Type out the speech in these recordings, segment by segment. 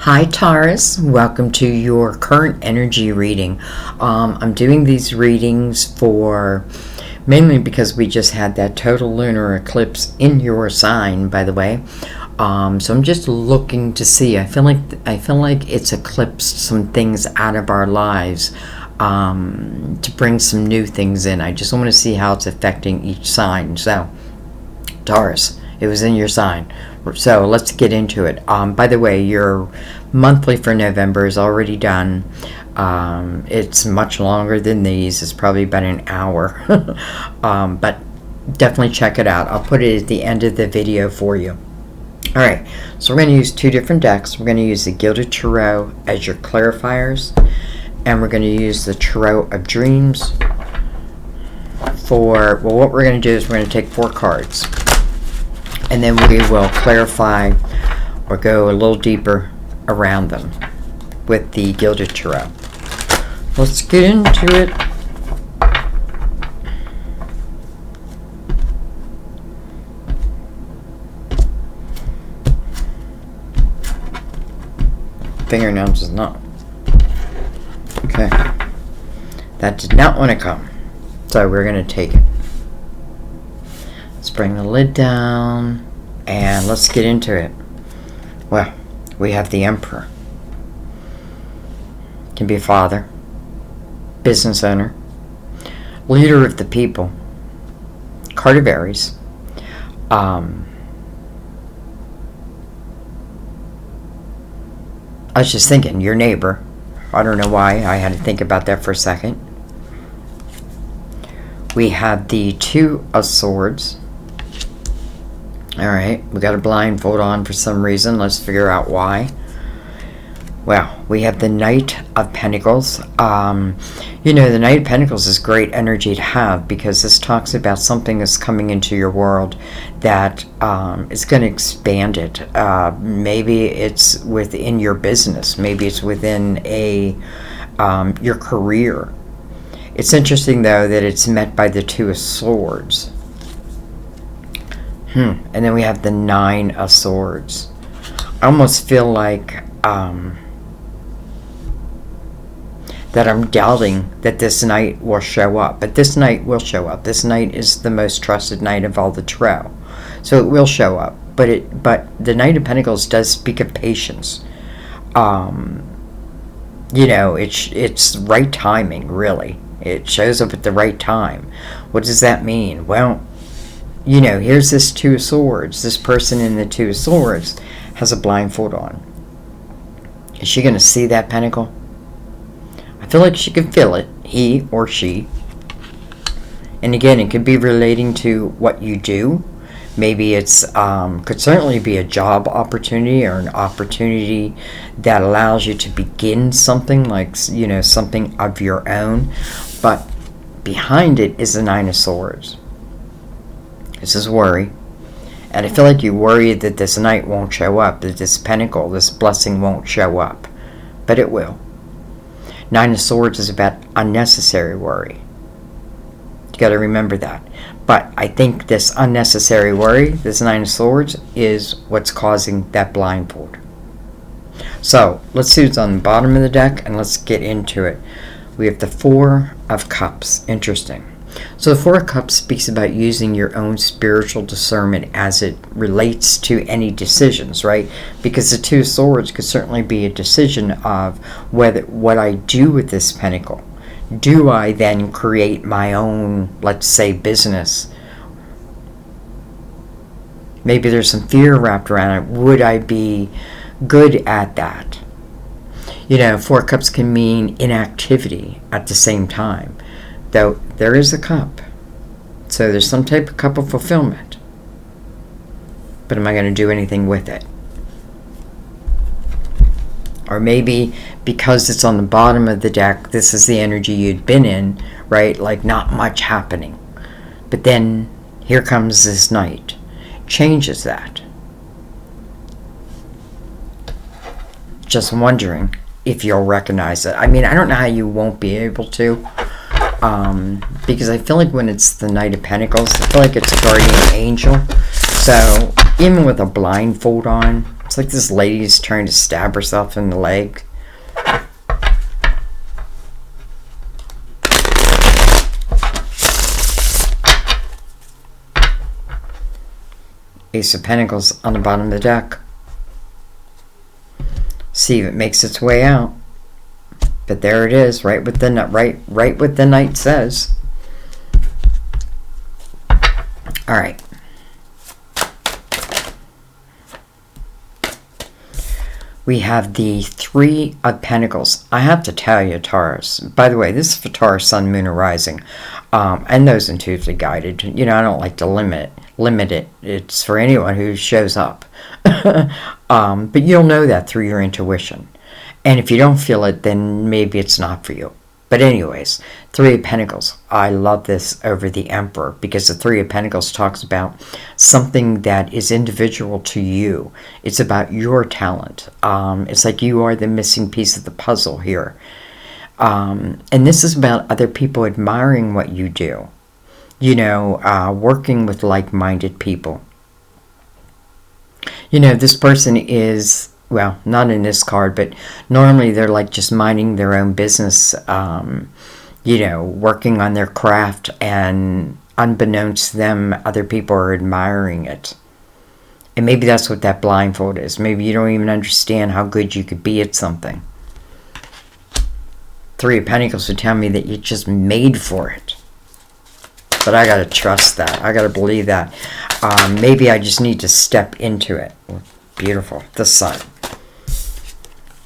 Hi Taurus, welcome to your current energy reading. I'm doing these readings for mainly because we just had that total lunar eclipse in your sign, by the way. So I'm just looking to see. I feel like it's eclipsed some things out of our lives to bring some new things in. I just want to see how it's affecting each sign. So Taurus, it was in your sign. So let's get into it. By the way, your monthly for November is already done. It's much longer than these. It's probably about an hour. But definitely check it out. I'll put it at the end of the video for you. Alright, so we're going to use two different decks. We're going to use the Gilded Tarot as your clarifiers. And we're going to use the Tarot of Dreams for, well, what we're going to do is we're going to take 4 cards. And then we will clarify or go a little deeper around them with the Gilded Tarot. Let's get into it. Fingernails is not. Okay. That did not want to come. So we're going to take it. Let's bring the lid down and let's get into it. Well, we have the Emperor. Can be a father, business owner, leader of the people, card of Aries. I was just thinking, your neighbor. I don't know why I had to think about that for a second. We have the Two of Swords. Alright, we got a blindfold on for some reason. Let's figure out why. Well, we have the Knight of Pentacles. You know, the Knight of Pentacles is great energy to have because this talks about something that's coming into your world that is going to expand it. Maybe it's within your business. Maybe it's within your career. It's interesting, though, that it's met by the Two of Swords. And then we have the Nine of Swords. I almost feel like that I'm doubting that this knight will show up. But this knight will show up. This knight is the most trusted knight of all the tarot. So it will show up. But the Knight of Pentacles does speak of patience. You know, it's right timing, really. It shows up at the right time. What does that mean? Well, you know, here's this Two of Swords. This person in the Two of Swords has a blindfold on. Is she going to see that pentacle? I feel like she can feel it. He or she. And again, it could be relating to what you do. Maybe it's could certainly be a job opportunity or an opportunity that allows you to begin something, like, you know, something of your own. But behind it is the Nine of Swords. This is worry. And I feel like you worry that this knight won't show up, that this pentacle, this blessing won't show up. But it will. Nine of Swords is about unnecessary worry. You got to remember that. But I think this unnecessary worry, this Nine of Swords, is what's causing that blindfold. So, let's see what's on the bottom of the deck, and let's get into it. We have the Four of Cups. Interesting. So the Four of Cups speaks about using your own spiritual discernment as it relates to any decisions, right? Because the Two of Swords could certainly be a decision of whether what I do with this pentacle. Do I then create my own, let's say, business? Maybe there's some fear wrapped around it. Would I be good at that? You know, Four of Cups can mean inactivity at the same time. Though there is a cup. So there's some type of cup of fulfillment. But am I going to do anything with it? Or maybe because it's on the bottom of the deck, this is the energy you'd been in, right? Like not much happening. But then here comes this knight. Changes that. Just wondering if you'll recognize it. I mean, I don't know how you won't be able to. Because I feel like when it's the Knight of Pentacles, I feel like it's a guardian angel. So even with a blindfold on, It's like this lady's trying to stab herself in the leg. Ace of Pentacles on the bottom of the deck. See if it makes its way out. But there it is, right what the Knight says. All right. We have the Three of Pentacles. I have to tell you, Taurus. By the way, this is for Taurus, Sun, Moon, or Rising. And those intuitively guided. You know, I don't like to limit it. It's for anyone who shows up. But you'll know that through your intuition. And if you don't feel it, then maybe it's not for you. But anyways, Three of Pentacles. I love this over the Emperor because the Three of Pentacles talks about something that is individual to you. It's about your talent. It's like you are the missing piece of the puzzle here. And this is about other people admiring what you do. You know, working with like-minded people. You know, this person is, well, not in this card, but normally they're like just minding their own business, you know, working on their craft, and unbeknownst to them, other people are admiring it. And maybe that's what that blindfold is. Maybe you don't even understand how good you could be at something. Three of Pentacles would tell me that you're just made for it. But I gotta trust that. I gotta believe that. Maybe I just need to step into it. Beautiful. The Sun.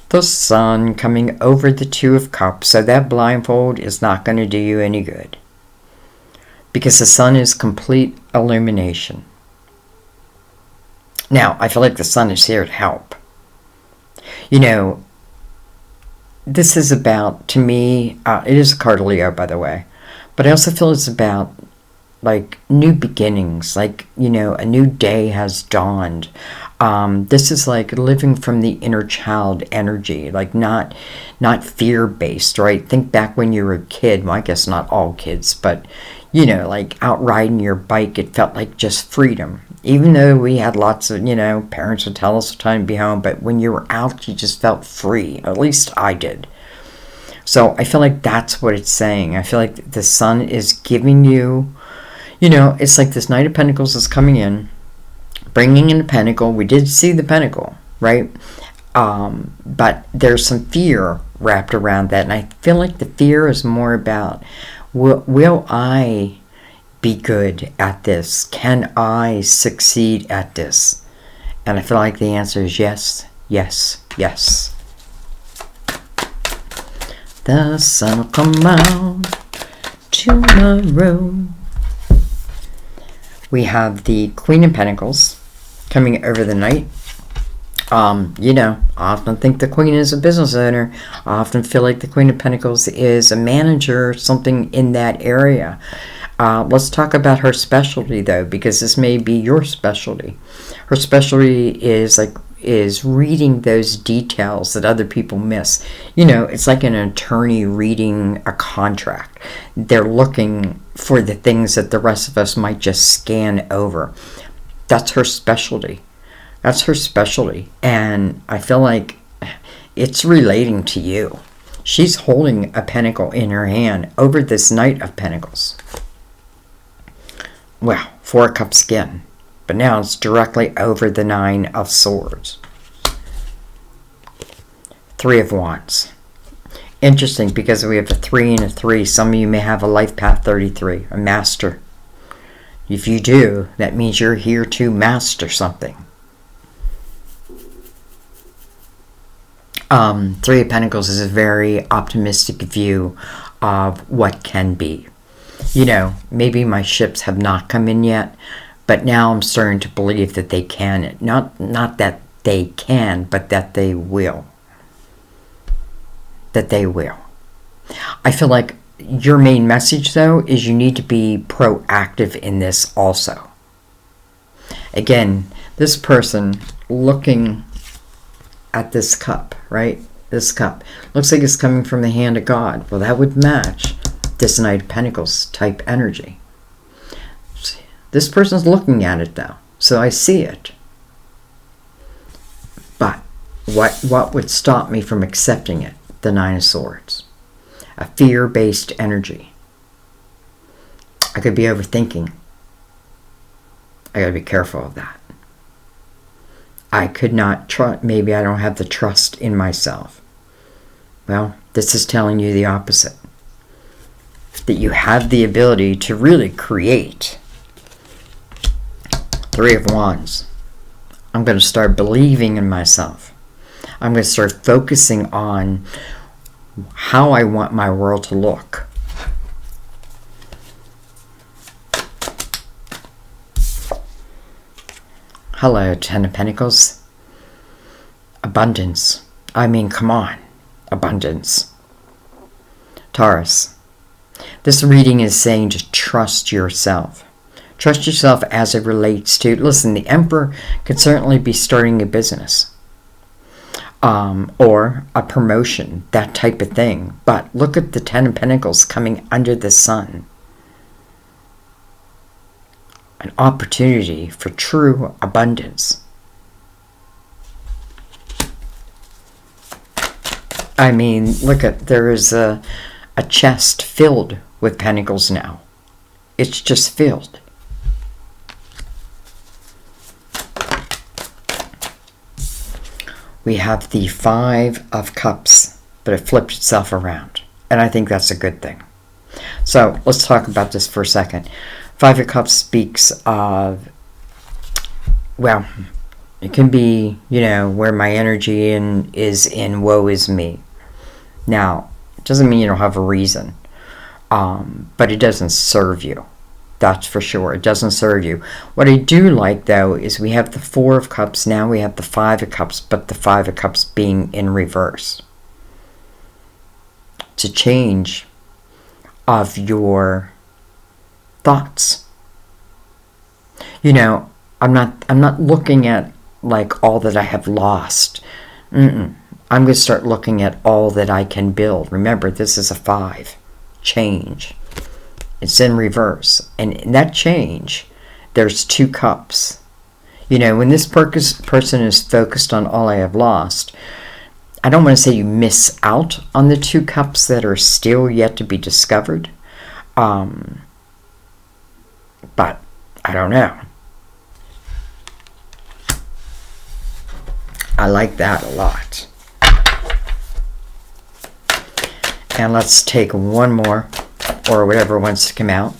The Sun coming over the Two of Cups. So that blindfold is not going to do you any good. Because the Sun is complete illumination. Now, I feel like the Sun is here to help. You know, this is about, to me, it is a card of Leo, by the way. But I also feel it's about, like, new beginnings. Like, you know, a new day has dawned. This is like living from the inner child energy, like not fear-based, right? Think back when you were a kid. Well, I guess not all kids, but, you know, like out riding your bike, it felt like just freedom. Even though we had lots of, you know, parents would tell us what time to be home, but when you were out, you just felt free. At least I did. So I feel like that's what it's saying. I feel like the Sun is giving you, you know, it's like this Knight of Pentacles is coming in, bringing in a pentacle. We did see the pentacle, right? But there's some fear wrapped around that. And I feel like the fear is more about, will I be good at this? Can I succeed at this? And I feel like the answer is yes, yes, yes. The sun will come out tomorrow. We have the Queen of Pentacles coming over the Knight. You know, I often think the Queen is a business owner. I often feel like the Queen of Pentacles is a manager, something in that area. Let's talk about her specialty, though, because this may be your specialty. Her specialty is reading those details that other people miss. You know, it's like an attorney reading a contract. They're looking for the things that the rest of us might just scan over. That's her specialty. That's her specialty. And I feel like it's relating to you. She's holding a pentacle in her hand over this Knight of Pentacles. Well, Four of Cups again. But now it's directly over the Nine of Swords. Three of Wands. Interesting, because we have a 3 and a 3. Some of you may have a life path 33, a master. If you do, that means you're here to master something. Three of Pentacles is a very optimistic view of what can be. You know, maybe my ships have not come in yet, but now I'm starting to believe that they can. Not that they can, but that they will. That they will. I feel like your main message, though, is you need to be proactive in this also. Again, this person looking at this cup, right? This cup. Looks like it's coming from the hand of God. Well, that would match this Knight of Pentacles type energy. This person's looking at it, though. So I see it. What would stop me from accepting it? The Nine of Swords. A fear-based energy. I could be overthinking. I gotta be careful of that. I could not trust, maybe I don't have the trust in myself. Well, this is telling you the opposite. That you have the ability to really create. Three of Wands. I'm going to start believing in myself. I'm going to start focusing on how I want my world to look. Hello, Ten of Pentacles. Abundance. I mean, come on. Abundance. Taurus. This reading is saying to trust yourself. Trust yourself as it relates to, listen, the Emperor could certainly be starting a business. Or a promotion, that type of thing. But look at the Ten of Pentacles coming under the sun. An opportunity for true abundance. I mean, look at, there is a chest filled with pentacles now. It's just filled. We have the Five of Cups, but it flipped itself around. And I think that's a good thing. So let's talk about this for a second. Five of Cups speaks of, well, it can be, you know, where my energy is in woe is me. Now, it doesn't mean you don't have a reason, but it doesn't serve you. That's for sure. It doesn't serve you. What I do like, though, is we have the Four of Cups. Now we have the Five of Cups, but the Five of Cups being in reverse. It's a change of your thoughts. You know, I'm not looking at like all that I have lost. I'm going to start looking at all that I can build. Remember, this is a 5. Change. It's in reverse. And in that change, there's 2 cups. You know, when this person is focused on all I have lost, I don't want to say you miss out on the 2 cups that are still yet to be discovered. But I don't know. I like that a lot. And let's take one more, or whatever wants to come out.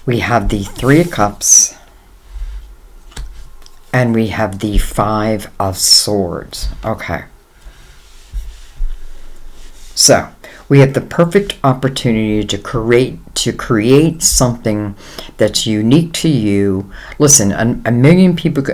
We have the 3 of Cups, and we have the 5 of Swords. Okay. So, we have the perfect opportunity to create something that's unique to you. Listen, a million people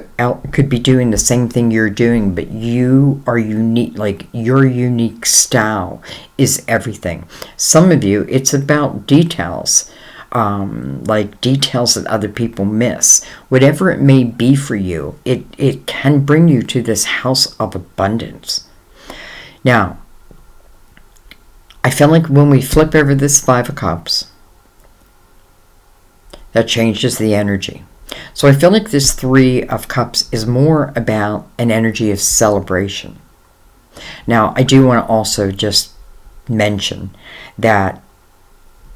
could be doing the same thing you're doing, but you are unique. Like, your unique style is everything. Some of you, it's about details. Like details that other people miss. Whatever it may be for you, it can bring you to this house of abundance. Now, I feel like when we flip over this 5 of Cups, that changes the energy. So I feel like this 3 of Cups is more about an energy of celebration. Now, I do want to also just mention that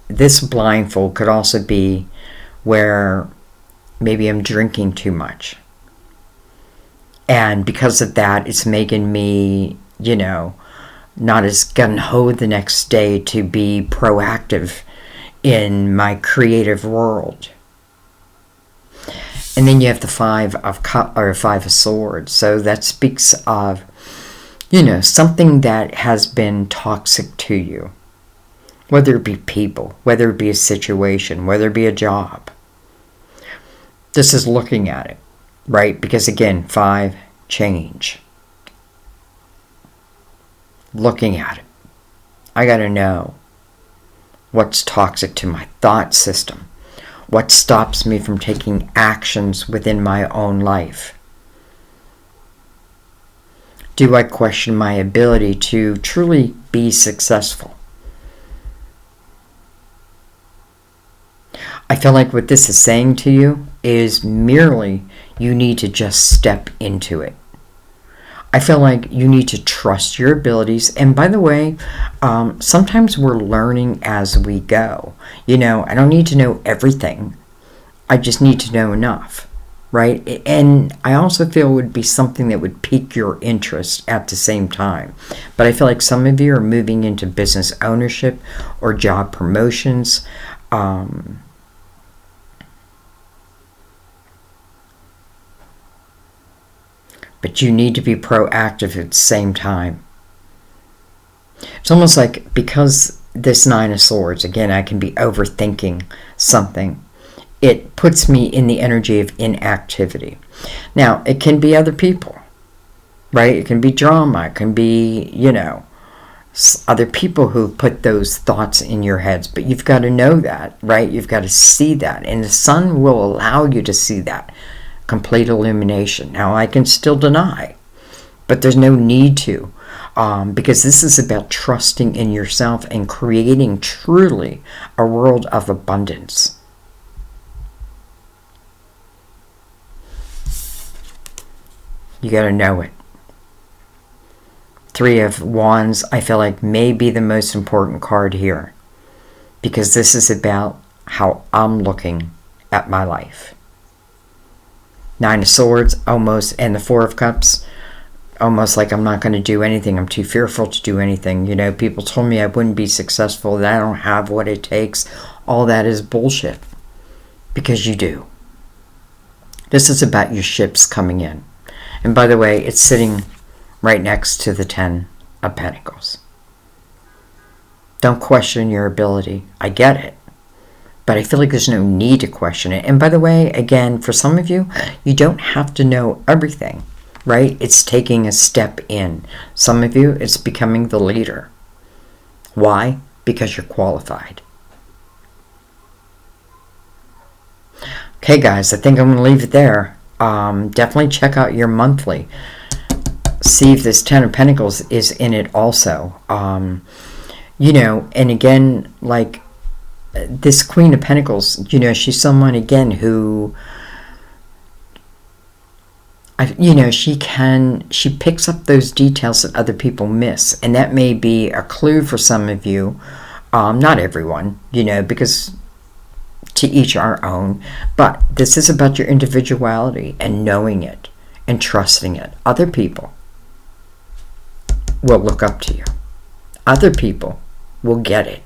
this blindfold could also be where maybe I'm drinking too much. And because of that, it's making me, you know, not as gung-ho the next day to be proactive in my creative world. And then you have the 5 of Cups, or 5 of Swords. So that speaks of, you know, something that has been toxic to you. Whether it be people, whether it be a situation, whether it be a job. This is looking at it, right? Because again, 5, change. Looking at it. I got to know what's toxic to my thought system. What stops me from taking actions within my own life? Do I question my ability to truly be successful? I feel like what this is saying to you is merely you need to just step into it. I feel like you need to trust your abilities. And by the way, sometimes we're learning as we go. You know, I don't need to know everything. I just need to know enough, right? And I also feel it would be something that would pique your interest at the same time. But I feel like some of you are moving into business ownership or job promotions. But you need to be proactive at the same time. It's almost like, because this Nine of Swords, again, I can be overthinking something. It puts me in the energy of inactivity. Now, it can be other people, right? It can be drama. It can be, you know, other people who put those thoughts in your heads. But you've got to know that, right? You've got to see that. And the sun will allow you to see that. Complete illumination. Now, I can still deny, but there's no need to, because this is about trusting in yourself and creating truly a world of abundance. You got to know it. Three of Wands, I feel like, may be the most important card here, because this is about how I'm looking at my life. Nine of Swords, almost, and the Four of Cups, almost like I'm not going to do anything. I'm too fearful to do anything. You know, people told me I wouldn't be successful, that I don't have what it takes. All that is bullshit, because you do. This is about your ships coming in. And by the way, it's sitting right next to the Ten of Pentacles. Don't question your ability. I get it. But I feel like there's no need to question it. And by the way, again, for some of you, you don't have to know everything, right? It's taking a step in. Some of you, it's becoming the leader. Why? Because you're qualified. Okay, guys, I think I'm going to leave it there. Definitely check out your monthly. See if this Ten of Pentacles is in it also. You know, and again, like, this Queen of Pentacles, you know, she's someone, again, who, you know, she picks up those details that other people miss. And that may be a clue for some of you. Not everyone, you know, because to each our own. But this is about your individuality and knowing it and trusting it. Other people will look up to you. Other people will get it.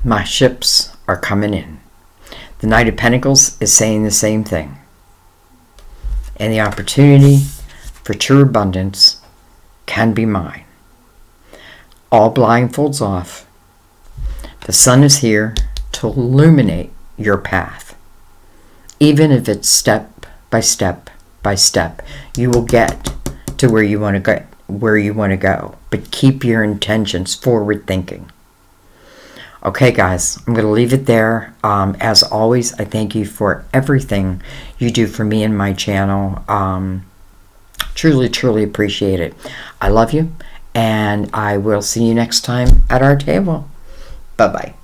My ships are coming in. The Knight of Pentacles is saying the same thing. And the opportunity for true abundance can be mine. All blindfolds off. The sun is here to illuminate your path. Even if it's step by step by step, you will get to where you want to go. But keep your intentions forward thinking. Okay, guys, I'm going to leave it there. As always, I thank you for everything you do for me and my channel. Truly, truly appreciate it. I love you, and I will see you next time at our table. Bye-bye.